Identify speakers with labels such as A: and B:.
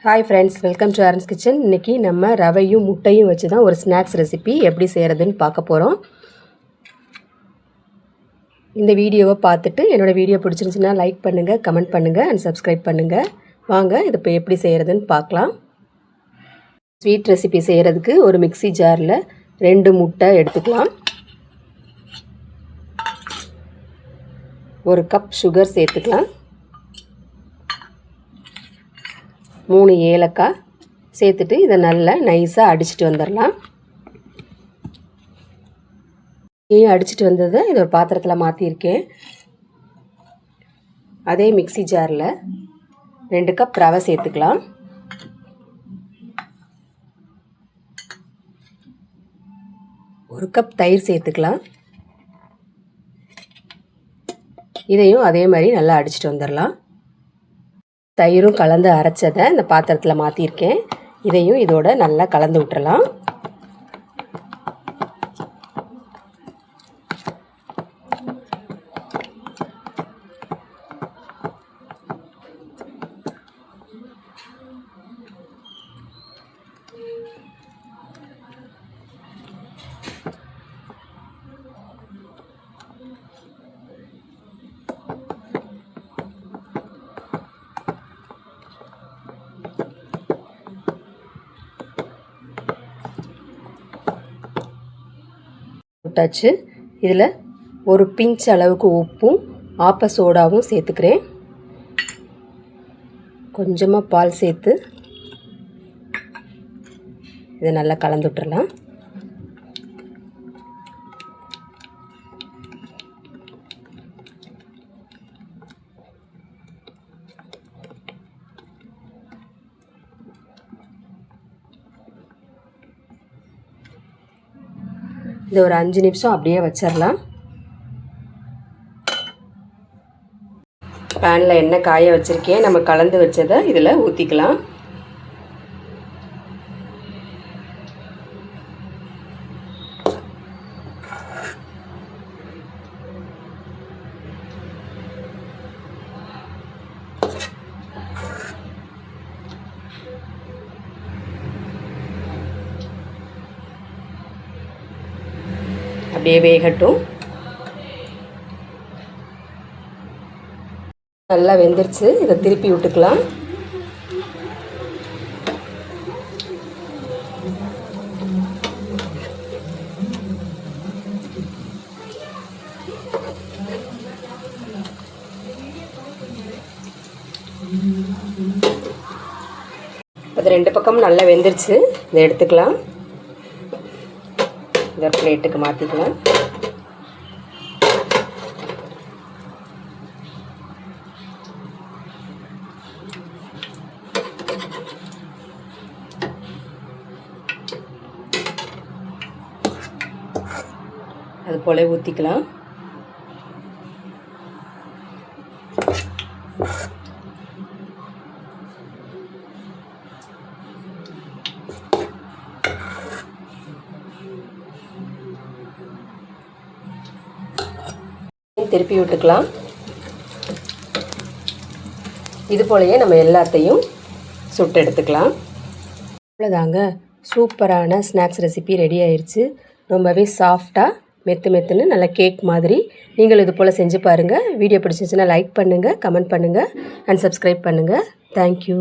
A: Hi friends, welcome to Aaron's kitchen. இன்றைக்கி நம்ம ரவையும் முட்டையும் வச்சு தான் ஒரு ஸ்நாக்ஸ் ரெசிபி எப்படி செய்கிறதுன்னு பார்க்க போகிறோம். இந்த வீடியோவை பார்த்துட்டு என்னோடய வீடியோ பிடிச்சிருந்துச்சுன்னா லைக் பண்ணுங்கள், கமெண்ட் பண்ணுங்கள் அண்ட் சப்ஸ்கிரைப் பண்ணுங்கள். வாங்க இது இப்போ எப்படி செய்கிறதுன்னு பார்க்கலாம். ஸ்வீட் ரெசிபி செய்கிறதுக்கு ஒரு மிக்ஸி ஜாரில் 2 முட்டை எடுத்துக்கலாம். 1 கப் சுகர் சேர்த்துக்கலாம். 3 ஏலக்காய் சேர்த்துட்டு இதை நல்லா நைஸாக அடிச்சுட்டு வந்துடலாம். அடிச்சுட்டு வந்ததை இதை ஒரு பாத்திரத்தில் மாற்றிருக்கேன். அதே மிக்ஸி ஜாரில் 2 கப் ரவை சேர்த்துக்கலாம். ஒரு கப் தயிர் சேர்த்துக்கலாம். இதையும் அதே மாதிரி நல்லா அடிச்சுட்டு வந்துடலாம். தயிரும் கலந்து அரைச்சதை இந்த பாத்திரத்தில் மாற்றிருக்கேன். இதையும் இதோட நல்லா கலந்து விட்டுறலாம். விட்டாச்சு. இதில் ஒரு பிஞ்ச் அளவுக்கு உப்பும் ஆப்ப சோடாவும் சேர்த்துக்கிறேன். கொஞ்சமாக பால் சேர்த்து இதை நல்லா கலந்து விட்டுறலாம். இது ஒரு 5 நிமிஷம் அப்படியே வச்சிடலாம். பேனில் எண்ணெய் காய வச்சுருக்கேன். நம்ம கலந்து வச்சதை இதில் ஊற்றிக்கலாம். அப்படியே வேகட்டும். நல்லா வெந்துருச்சு. இதை திருப்பி விட்டுக்கலாம். அது 2 பக்கமும் நல்லா வெந்துருச்சு. இதை எடுத்துக்கலாம். இதை பிளேட்டுக்கு மாற்றிக்கலாம். அது போல ஊற்றிக்கலாம். திருப்பி விட்டுக்கலாம். இது போலயே நம்ம எல்லாத்தையும் சுட்டு எடுத்துக்கலாம். அவ்வளோதாங்க, சூப்பரான ஸ்நாக்ஸ் ரெசிபி ரெடி ஆயிடுச்சு. ரொம்பவே சாஃப்டாக மெத்துன்னு நல்லா கேக் மாதிரி நீங்கள் இது போல் செஞ்சு பாருங்கள். வீடியோ பிடிச்சிருச்சுன்னா லைக் பண்ணுங்கள், கமெண்ட் பண்ணுங்கள் அண்ட் சப்ஸ்கிரைப் பண்ணுங்கள். தேங்க்யூ.